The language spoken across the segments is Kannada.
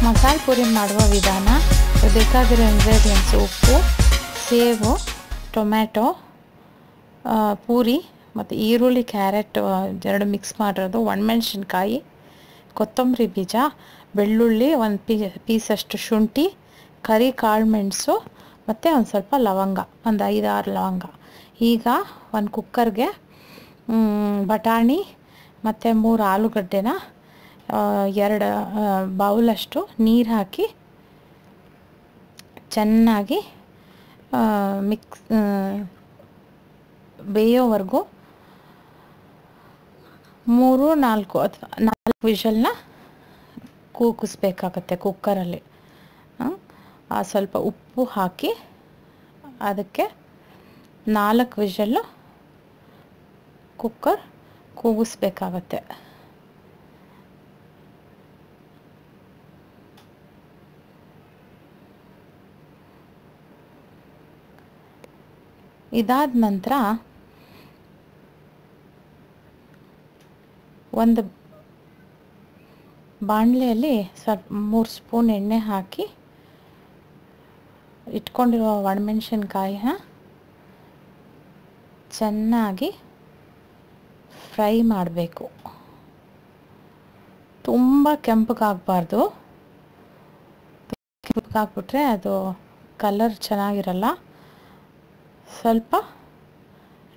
ಮಸಾಲೆ ಪೂರಿ ಮಾಡುವ ವಿಧಾನ. ಬೇಕಾಗಿರೋ ಇಂಗ್ರೀಡಿಯೆಂಟ್ಸು ಉಪ್ಪು, ಸೇವು, ಟೊಮ್ಯಾಟೊ, ಪೂರಿ ಮತ್ತು ಈರುಳ್ಳಿ, ಕ್ಯಾರೆಟ್ ಎರಡು ಮಿಕ್ಸ್ ಮಾಡಿರೋದು, ಒಣಮೆಣ್ಸಿನ್ಕಾಯಿ, ಕೊತ್ತಂಬರಿ ಬೀಜ, ಬೆಳ್ಳುಳ್ಳಿ, ಒಂದು ಪೀಸಷ್ಟು ಶುಂಠಿ, ಕರಿ ಕಾಳು ಮೆಣಸು ಮತ್ತು ಒಂದು ಸ್ವಲ್ಪ ಲವಂಗ, ಒಂದು 5-6 ಲವಂಗ. ಈಗ ಒಂದು ಕುಕ್ಕರ್ಗೆ ಬಟಾಣಿ ಮತ್ತು 3 ಆಲೂಗಡ್ಡೆನ 2 ಬೌಲಷ್ಟು ನೀರು ಹಾಕಿ ಚೆನ್ನಾಗಿ ಬೇಯೋವರೆಗೂ 3-4 ಅಥವಾ 4 ವಿಷಲ್ನ ಕೂಗಿಸ್ಬೇಕಾಗತ್ತೆ ಕುಕ್ಕರಲ್ಲಿ. ಸ್ವಲ್ಪ ಉಪ್ಪು ಹಾಕಿ ಅದಕ್ಕೆ 4 ವಿಷಲ್ಲು ಕುಕ್ಕರ್ ಕೂಗಿಸ್ಬೇಕಾಗತ್ತೆ. ಇದಾದ ನಂತರ ಒಂದು ಬಾಣಲೆಯಲ್ಲಿ ಸ್ವಲ್ಪ 3 ಸ್ಪೂನ್ ಎಣ್ಣೆ ಹಾಕಿ ಇಟ್ಕೊಂಡಿರೋ ಒಣಮೆಣಸಿನ್ಕಾಯಿನ ಚೆನ್ನಾಗಿ ಫ್ರೈ ಮಾಡಬೇಕು. ತುಂಬ ಕೆಂಪಗಾಗಬಾರ್ದು. ಕೆಂಪಗಾಗ್ಬಿಟ್ರೆ ಅದು ಕಲರ್ ಚೆನ್ನಾಗಿರಲ್ಲ. ಸ್ವಲ್ಪ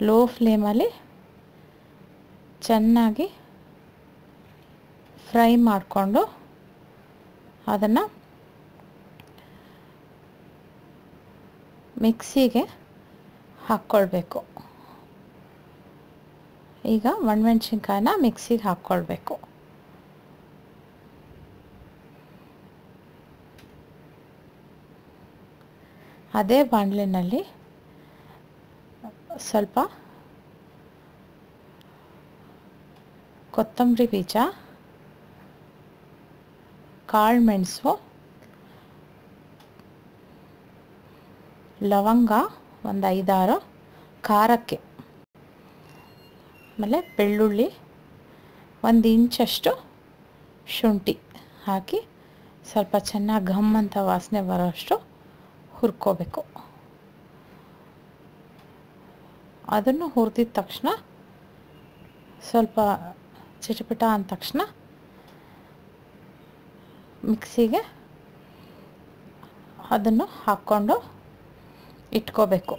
ಲೋ ಫ್ಲೇಮಲ್ಲಿ ಚೆನ್ನಾಗಿ ಫ್ರೈ ಮಾಡಿಕೊಂಡು ಅದನ್ನು ಮಿಕ್ಸಿಗೆ ಹಾಕ್ಕೊಳ್ಬೇಕು. ಈಗ ಒಣಮೆಣ್ಸಿನ್ಕಾಯಿನ ಮಿಕ್ಸಿಗೆ ಹಾಕ್ಕೊಳ್ಬೇಕು. ಅದೇ ಬಾಣಲೆಯಲ್ಲಿ ಸ್ವಲ್ಪ ಕೊತ್ತಂಬರಿ ಬೀಜ, ಕಾಳು ಮೆಣಸು, ಲವಂಗ ಒಂದು 5-6, ಖಾರಕ್ಕೆ, ಆಮೇಲೆ ಬೆಳ್ಳುಳ್ಳಿ, 1 ಇಂಚಷ್ಟು ಶುಂಠಿ ಹಾಕಿ ಸ್ವಲ್ಪ ಚೆನ್ನಾಗಿ ಘಮ್ ಅಂತ ವಾಸನೆ ಬರೋಷ್ಟು ಹುರ್ಕೋಬೇಕು. ಅದನ್ನು ಹುರಿದಿದ ತಕ್ಷಣ ಸ್ವಲ್ಪ ಚಿಟಪಿಟ ಅಂದ ತಕ್ಷಣ ಮಿಕ್ಸಿಗೆ ಅದನ್ನು ಹಾಕ್ಕೊಂಡು ಇಟ್ಕೋಬೇಕು.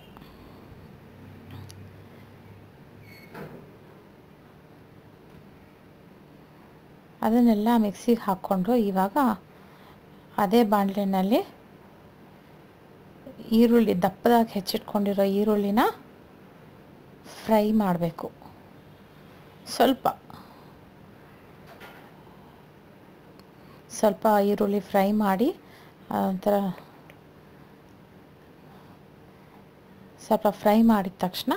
ಅದನ್ನೆಲ್ಲ ಮಿಕ್ಸಿಗೆ ಹಾಕ್ಕೊಂಡು ಇವಾಗ ಅದೇ ಬಾಣಲೆಯಲ್ಲಿ ಈರುಳ್ಳಿ, ದಪ್ಪದಾಗಿ ಹೆಚ್ಚಿಟ್ಕೊಂಡಿರೋ ಈರುಳ್ಳಿನ ಫ್ರೈ ಮಾಡಬೇಕು. ಸ್ವಲ್ಪ ಈರುಳ್ಳಿ ಫ್ರೈ ಮಾಡಿ ಒಂಥರ ಸ್ವಲ್ಪ ಫ್ರೈ ಮಾಡಿದ ತಕ್ಷಣ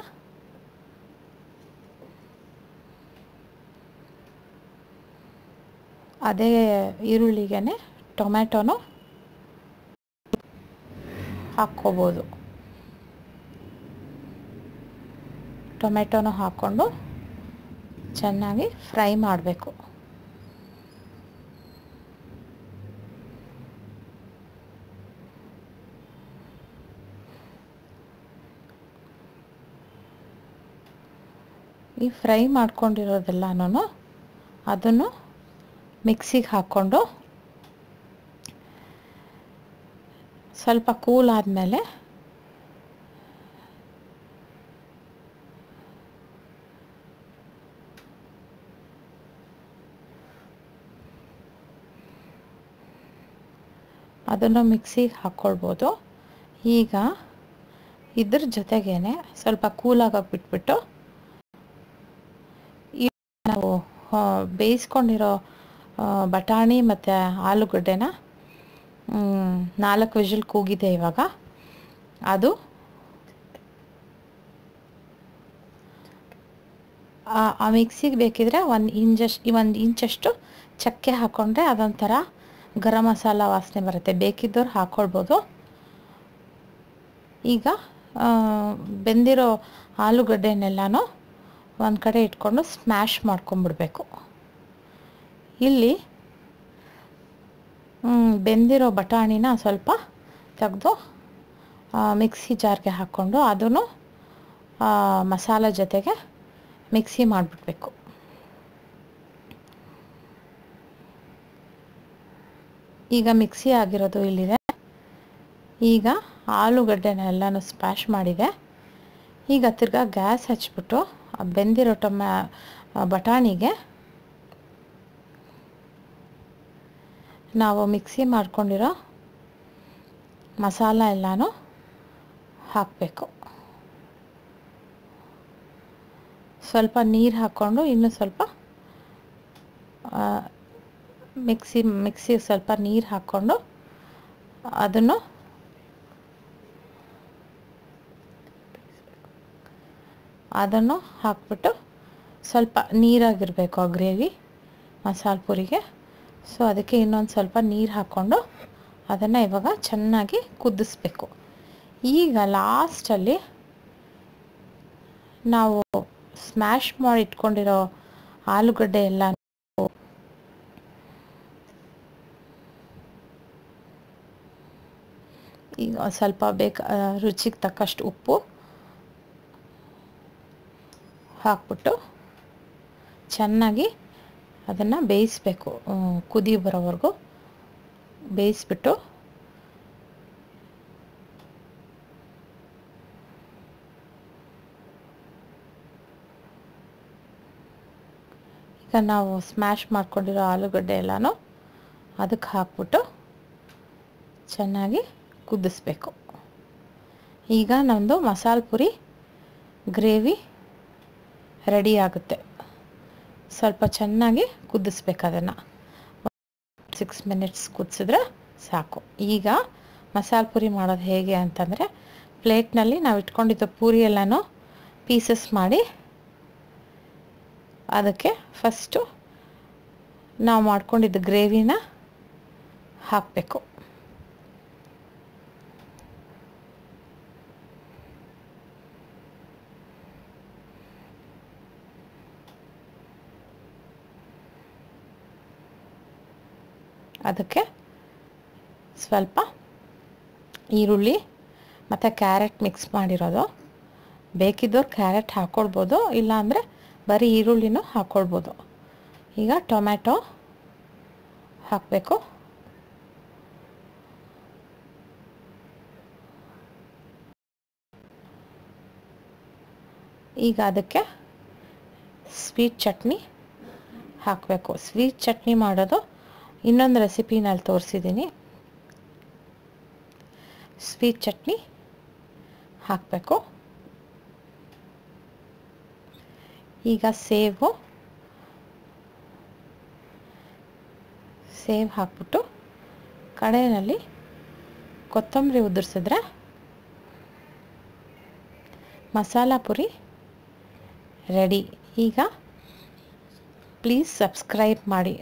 ಅದೇ ಈರುಳ್ಳಿಗೆ ಟೊಮ್ಯಾಟೊನು ಹಾಕ್ಕೋಬೋದು. ಟೊಮೆಟೊನು ಹಾಕ್ಕೊಂಡು ಚೆನ್ನಾಗಿ ಫ್ರೈ ಮಾಡಬೇಕು. ಈ ಫ್ರೈ ಮಾಡ್ಕೊಂಡಿರೋದೆಲ್ಲನೂ ಅದನ್ನು ಮಿಕ್ಸಿಗೆ ಹಾಕ್ಕೊಂಡು ಸ್ವಲ್ಪ ಕೂಲ್ ಆದಮೇಲೆ ಅದನ್ನು ಮಿಕ್ಸಿಗೆ ಹಾಕ್ಕೊಳ್ಬೋದು. ಈಗ ಇದ್ರ ಜೊತೆಗೇನೆ ಸ್ವಲ್ಪ ಕೂಲಾಗಿ ಬಿಟ್ಬಿಟ್ಟು ನಾವು ಬೇಯಿಸ್ಕೊಂಡಿರೋ ಬಟಾಣಿ ಮತ್ತು ಆಲೂಗಡ್ಡೆನ 4 ವಿಷಲ್ ಕೂಗಿದೆ. ಇವಾಗ ಅದು ಆ ಮಿಕ್ಸಿಗೆ ಬೇಕಿದ್ರೆ 1 ಇಂಚಷ್ಟು ಚಕ್ಕೆ ಹಾಕ್ಕೊಂಡ್ರೆ ಅದೊಂಥರ ಗರಂ ಮಸಾಲ ವಾಸನೆ ಬರುತ್ತೆ. ಬೇಕಿದ್ದವ್ರು ಹಾಕ್ಕೊಳ್ಬೋದು. ಈಗ ಬೆಂದಿರೋ ಆಲೂಗಡ್ಡೆನೆಲ್ಲನೂ ಒಂದು ಕಡೆ ಇಟ್ಕೊಂಡು ಸ್ಮ್ಯಾಶ್ ಮಾಡ್ಕೊಂಡ್ಬಿಡ್ಬೇಕು. ಇಲ್ಲಿ ಬೆಂದಿರೋ ಬಟಾಣಿನ ಸ್ವಲ್ಪ ತೆಗೆದು ಮಿಕ್ಸಿ ಜಾರ್ಗೆ ಹಾಕ್ಕೊಂಡು ಅದನ್ನು ಮಸಾಲ ಜೊತೆಗೆ ಮಿಕ್ಸಿ ಮಾಡಿಬಿಡ್ಬೇಕು. ಈಗ ಮಿಕ್ಸಿ ಆಗಿರೋದು ಇಲ್ಲಿದೆ. ಈಗ ಆಲೂಗಡ್ಡೆನೆಲ್ಲನೂ ಸ್ಮ್ಯಾಶ್ ಮಾಡಿದೆ. ಈಗ ತಿರ್ಗಾ ಗ್ಯಾಸ್ ಹಚ್ಬಿಟ್ಟು ಬೆಂದಿರೋ ಬಟಾಣಿಗೆ ನಾವು ಮಿಕ್ಸಿ ಮಾಡ್ಕೊಂಡಿರೋ ಮಸಾಲ ಎಲ್ಲನೂ ಹಾಕಬೇಕು. ಸ್ವಲ್ಪ ನೀರು ಹಾಕ್ಕೊಂಡು ಇನ್ನೂ ಸ್ವಲ್ಪ ಮಿಕ್ಸಿ ಸ್ವಲ್ಪ ನೀರು ಹಾಕ್ಕೊಂಡು ಅದನ್ನು ಹಾಕ್ಬಿಟ್ಟು ಸ್ವಲ್ಪ ನೀರಾಗಿರಬೇಕು ಆ ಗ್ರೇವಿ ಮಸಾಲ ಪುರಿಗೆ. ಸೊ ಅದಕ್ಕೆ ಇನ್ನೊಂದು ಸ್ವಲ್ಪ ನೀರು ಹಾಕ್ಕೊಂಡು ಅದನ್ನು ಇವಾಗ ಚೆನ್ನಾಗಿ ಕುದಿಸ್ಬೇಕು. ಈಗ ಲಾಸ್ಟಲ್ಲಿ ನಾವು ಸ್ಮ್ಯಾಶ್ ಮಾಡಿ ಇಟ್ಕೊಂಡಿರೋ ಆಲೂಗಡ್ಡೆ ಎಲ್ಲ ಈಗ ಸ್ವಲ್ಪ ರುಚಿಗೆ ತಕ್ಕಷ್ಟು ಉಪ್ಪು ಹಾಕ್ಬಿಟ್ಟು ಚೆನ್ನಾಗಿ ಅದನ್ನು ಬೇಯಿಸಬೇಕು. ಕುದಿ ಬರೋವರೆಗೂ ಬೇಯಿಸ್ಬಿಟ್ಟು ಈಗ ನಾವು ಸ್ಮ್ಯಾಶ್ ಮಾಡ್ಕೊಂಡಿರೋ ಆಲೂಗಡ್ಡೆ ಎಲ್ಲನೂ ಅದಕ್ಕೆ ಹಾಕ್ಬಿಟ್ಟು ಚೆನ್ನಾಗಿ ಕುದಿಸ್ಬೇಕು. ಈಗ ನಮ್ಮದು ಮಸಾಲ ಪುರಿ ಗ್ರೇವಿ ರೆಡಿ ಆಗುತ್ತೆ. ಸ್ವಲ್ಪ ಚೆನ್ನಾಗಿ ಕುದಿಸ್ಬೇಕು. ಅದನ್ನು 6 ಮಿನಿಟ್ಸ್ ಕುದಿಸಿದ್ರೆ ಸಾಕು. ಈಗ ಮಸಾಲ ಪುರಿ ಮಾಡೋದು ಹೇಗೆ ಅಂತಂದರೆ, ಪ್ಲೇಟ್ನಲ್ಲಿ ನಾವು ಇಟ್ಕೊಂಡಿದ್ದು ಪೂರಿ ಎಲ್ಲನೂ ಪೀಸಸ್ ಮಾಡಿ ಅದಕ್ಕೆ ಫಸ್ಟು ನಾವು ಮಾಡ್ಕೊಂಡಿದ್ದ ಗ್ರೇವಿನ ಹಾಕಬೇಕು. ಅದಕ್ಕೆ ಸ್ವಲ್ಪ ಈರುಳ್ಳಿ ಮತ್ತು ಕ್ಯಾರೆಟ್ ಮಿಕ್ಸ್ ಮಾಡಿರೋದು, ಬೇಕಿದ್ದವ್ರು ಕ್ಯಾರೆಟ್ ಹಾಕ್ಕೊಳ್ಬೋದು, ಇಲ್ಲಾಂದರೆ ಬರೀ ಈರುಳ್ಳಿನೂ ಹಾಕ್ಕೊಳ್ಬೋದು. ಈಗ ಟೊಮ್ಯಾಟೊ ಹಾಕಬೇಕು. ಈಗ ಅದಕ್ಕೆ ಸ್ವೀಟ್ ಚಟ್ನಿ ಹಾಕಬೇಕು. ಸ್ವೀಟ್ ಚಟ್ನಿ ಮಾಡೋದು ಇನ್ನೊಂದು ರೆಸಿಪಿನಲ್ಲಿ ತೋರಿಸಿದ್ದೀನಿ. ಸ್ವೀಟ್ ಚಟ್ನಿ ಹಾಕಬೇಕು. ಈಗ ಸೇವ್ ಹಾಕ್ಬಿಟ್ಟು ಕಡೆಯಲ್ಲಿ ಕೊತ್ತಂಬರಿ ಉದುರಿಸಿದ್ರೆ ಮಸಾಲ ಪುರಿ ರೆಡಿ. ಈಗ ಪ್ಲೀಸ್ ಸಬ್ಸ್ಕ್ರೈಬ್ ಮಾಡಿ.